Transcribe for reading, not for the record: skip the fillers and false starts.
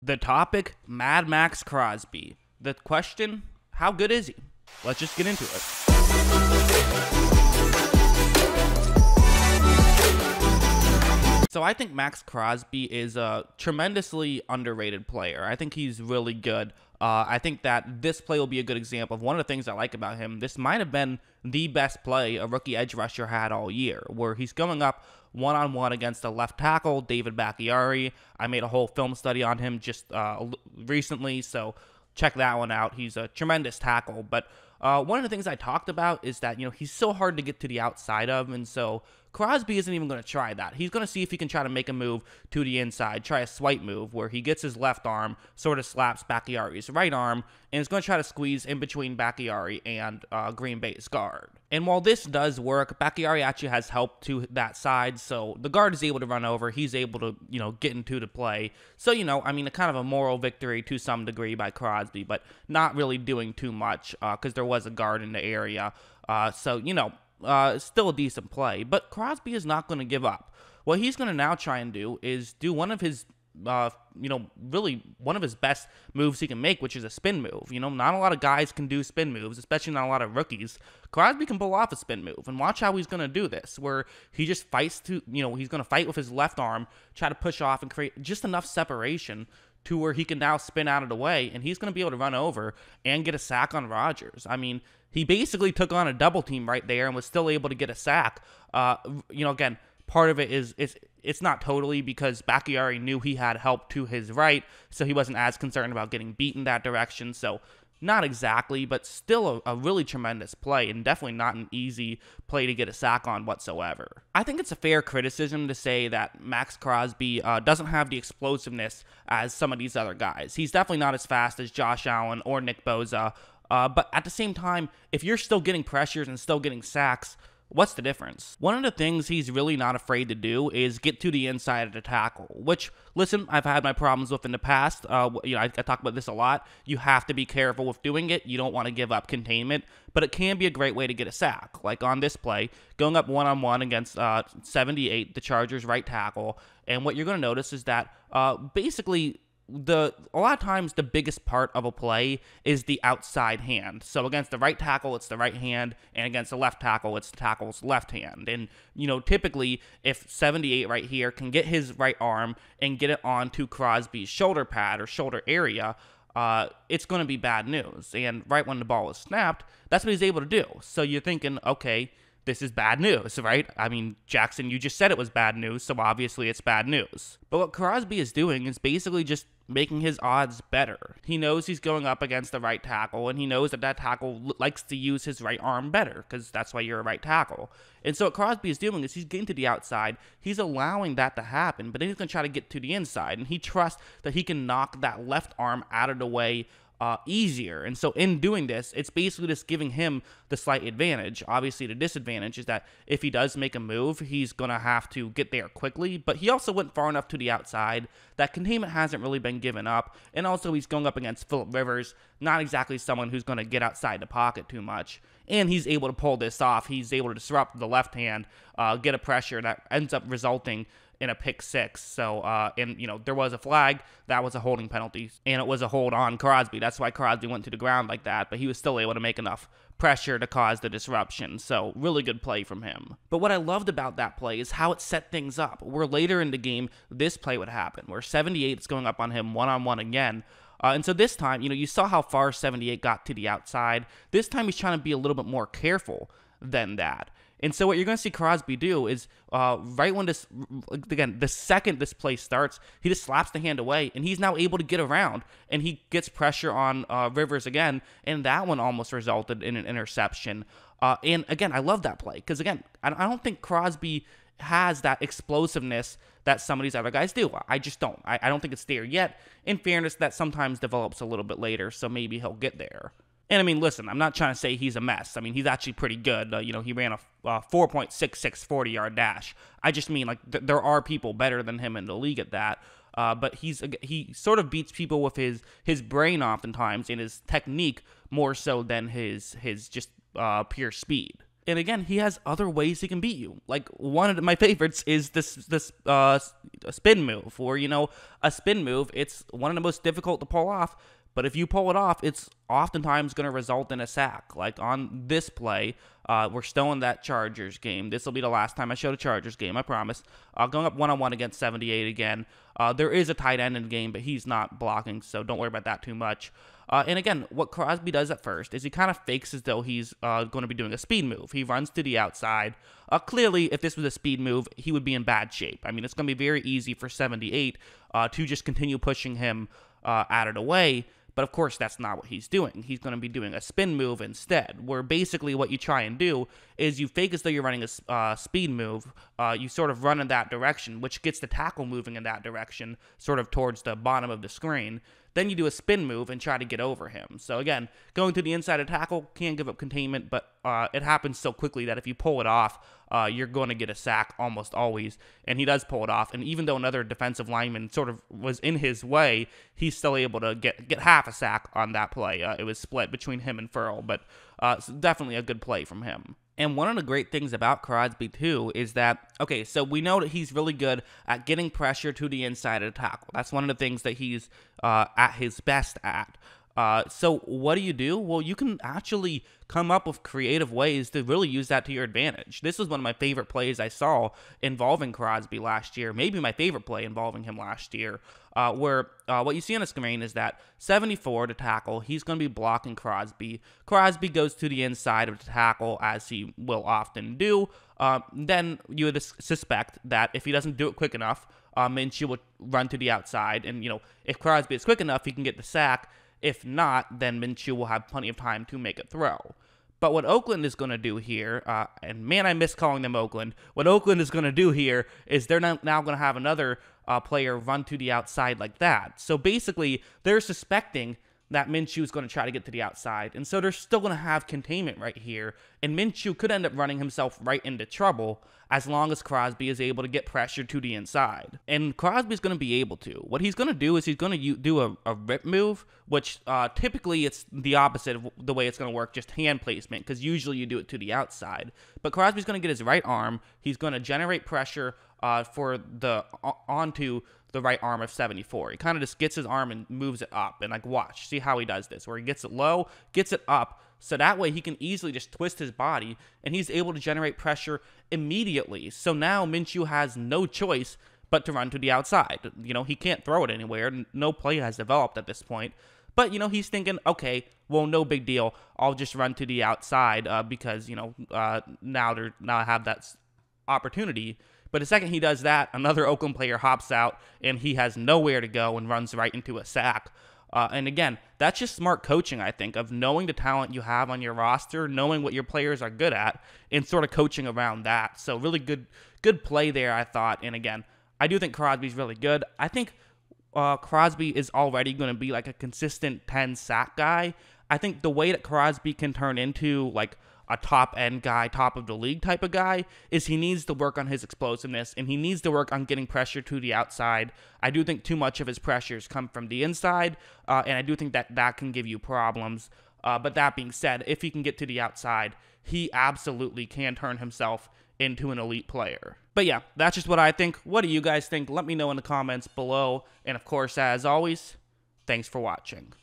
The topic, Mad Maxx Crosby. The question, how good is he? Let's just get into it. So I think Maxx Crosby is a tremendously underrated player. I think he's really good. I think that this play will be a good example of one of the things I like about him. This might have been the best play a rookie edge rusher had all year, where he's going up one-on-one against a left tackle, David Bakhtiari. I made a whole film study on him just recently, so check that one out. He's a tremendous tackle, but one of the things I talked about is that, he's so hard to get to the outside of, and so Crosby isn't even going to try that. He's going to see if he can try to make a move to the inside, try a swipe move where he gets his left arm, sort of slaps Bakhtiari's right arm, and is going to try to squeeze in between Bakhtiari and Green Bay's guard. And while this does work, Bakhtiari actually has help to that side, so the guard is able to run over. He's able to, get into the play. So, a kind of a moral victory to some degree by Crosby, but not really doing too much because there was a guard in the area. Still a decent play, but Crosby is not going to give up. What he's going to now try and do is do one of his, really one of his best moves he can make, which is a spin move. Not a lot of guys can do spin moves, especially not a lot of rookies. Crosby can pull off a spin move, and watch how he's going to do this, where he just fights to, he's going to fight with his left arm, try to push off and create just enough separation to where he can now spin out of the way, and he's going to be able to run over and get a sack on Rodgers. I mean, he basically took on a double team right there and was still able to get a sack. Again, part of it is it's not totally because Bakhtiari knew he had help to his right, so he wasn't as concerned about getting beat in that direction. So not exactly, but still a really tremendous play, and definitely not an easy play to get a sack on whatsoever. I think it's a fair criticism to say that Maxx Crosby doesn't have the explosiveness as some of these other guys. He's definitely not as fast as Josh Allen or Nick Bosa, but at the same time, if you're still getting pressures and still getting sacks, what's the difference? One of the things he's really not afraid to do is get to the inside of the tackle, which, listen, I've had my problems with in the past. I talk about this a lot. You have to be careful with doing it. You don't want to give up containment, but it can be a great way to get a sack. Like on this play, going up one-on-one against 78, the Chargers' right tackle, and what you're going to notice is that basically a lot of times the biggest part of a play is the outside hand. So against the right tackle, it's the right hand, and against the left tackle, it's the tackle's left hand. And, typically, if 78 right here can get his right arm and get it onto Crosby's shoulder pad or shoulder area, it's going to be bad news. And right when the ball is snapped, that's what he's able to do. So you're thinking, okay, this is bad news, right? I mean, Jackson, you just said it was bad news, so obviously it's bad news. But what Crosby is doing is basically just making his odds better. He knows he's going up against the right tackle, and he knows that tackle likes to use his right arm better, because that's why you're a right tackle. And so what Crosby is doing is he's getting to the outside, he's allowing that to happen, but then he's going to try to get to the inside, and he trusts that he can knock that left arm out of the way easier. And so in doing this, it's basically just giving him the slight advantage. Obviously, the disadvantage is that if he does make a move, he's going to have to get there quickly, but he also went far enough to the outside that containment hasn't really been given up, and also he's going up against Phillip Rivers, not exactly someone who's going to get outside the pocket too much, and he's able to pull this off. He's able to disrupt the left hand, get a pressure that ends up resulting in a pick six. So, there was a flag. That was a holding penalty, and it was a hold on Crosby. That's why Crosby went to the ground like that, but he was still able to make enough pressure to cause the disruption. So, really good play from him. But what I loved about that play is how it set things up. Where later in the game, this play would happen, where 78 is going up on him one-on-one again. And so this time, you saw how far 78 got to the outside. This time he's trying to be a little bit more careful than that. And so what you're going to see Crosby do is right when the second this play starts, he just slaps the hand away, and he's now able to get around, and he gets pressure on Rivers again, and that one almost resulted in an interception. And again, I love that play because, again, I don't think Crosby has that explosiveness that some of these other guys do. I just don't. I don't think it's there yet. In fairness, that sometimes develops a little bit later, so maybe he'll get there. And I mean, listen, I'm not trying to say he's a mess. I mean, he's actually pretty good. He ran a 4.66 40-yard dash. I just mean, there are people better than him in the league at that. But he sort of beats people with his brain oftentimes and his technique more so than his just pure speed. And again, he has other ways he can beat you. Like, one of my favorites is this spin move, or, a spin move. It's one of the most difficult to pull off, but if you pull it off, it's oftentimes going to result in a sack. Like on this play, we're still in that Chargers game. This will be the last time I show the Chargers game, I promise. Going up one-on-one against 78 again. There is a tight end in the game, but he's not blocking, so don't worry about that too much. And again, what Crosby does at first is he kind of fakes as though he's going to be doing a speed move. He runs to the outside. Clearly, if this was a speed move, he would be in bad shape. I mean, it's going to be very easy for 78 to just continue pushing him out of the way. But of course, that's not what he's doing. He's going to be doing a spin move instead, where basically what you try and do is you fake as though you're running a speed move. You sort of run in that direction, which gets the tackle moving in that direction, sort of towards the bottom of the screen. Then you do a spin move and try to get over him. So again, going to the inside of tackle, can't give up containment, but it happens so quickly that if you pull it off, you're going to get a sack almost always. And he does pull it off. And even though another defensive lineman sort of was in his way, he's still able to get half a sack on that play. It was split between him and Furl, but it's definitely a good play from him. And one of the great things about Crosby, too, is that, okay, so we know that he's really good at getting pressure to the inside of the tackle. That's one of the things that he's at his best at. So what do? Well, you can actually come up with creative ways to really use that to your advantage. This was one of my favorite plays I saw involving Crosby last year, maybe my favorite play involving him last year, where what you see on the screen is that 74 to tackle, he's going to be blocking Crosby. Crosby goes to the inside of the tackle, as he will often do. Then you would suspect that if he doesn't do it quick enough, Minshew will run to the outside. And, if Crosby is quick enough, he can get the sack. If not, then Minshew will have plenty of time to make a throw. But what Oakland is going to do here, and man, I miss calling them Oakland. What Oakland is going to do here is they're now going to have another player run to the outside like that. So basically, they're suspecting that Minshew is going to try to get to the outside. And so they're still going to have containment right here. And Minshew could end up running himself right into trouble as long as Crosby is able to get pressure to the inside. And Crosby's going to be able to. What he's going to do is he's going to do a rip move, which typically it's the opposite of the way it's going to work, just hand placement, because usually you do it to the outside. But Crosby's going to get his right arm. He's going to generate pressure onto the right arm of 74. He kind of just gets his arm and moves it up. And watch, see how he does this, where he gets it low, gets it up, so that way he can easily just twist his body, and he's able to generate pressure immediately. So now Minshew has no choice but to run to the outside. He can't throw it anywhere. No play has developed at this point. But, he's thinking, okay, well, no big deal. I'll just run to the outside because, now I have that opportunity. But the second he does that, another Oakland player hops out, and he has nowhere to go and runs right into a sack. And again, that's just smart coaching, I think, of knowing the talent you have on your roster, knowing what your players are good at, and sort of coaching around that. So really good play there, I thought. And again, I do think Crosby's really good. I think Crosby is already going to be a consistent 10 sack guy. I think the way that Crosby can turn into a top-end guy, top of the league type of guy, is he needs to work on his explosiveness, and he needs to work on getting pressure to the outside. I do think too much of his pressures come from the inside, and I do think that can give you problems. But that being said, if he can get to the outside, he absolutely can turn himself into an elite player. But yeah, that's just what I think. What do you guys think? Let me know in the comments below. And of course, as always, thanks for watching.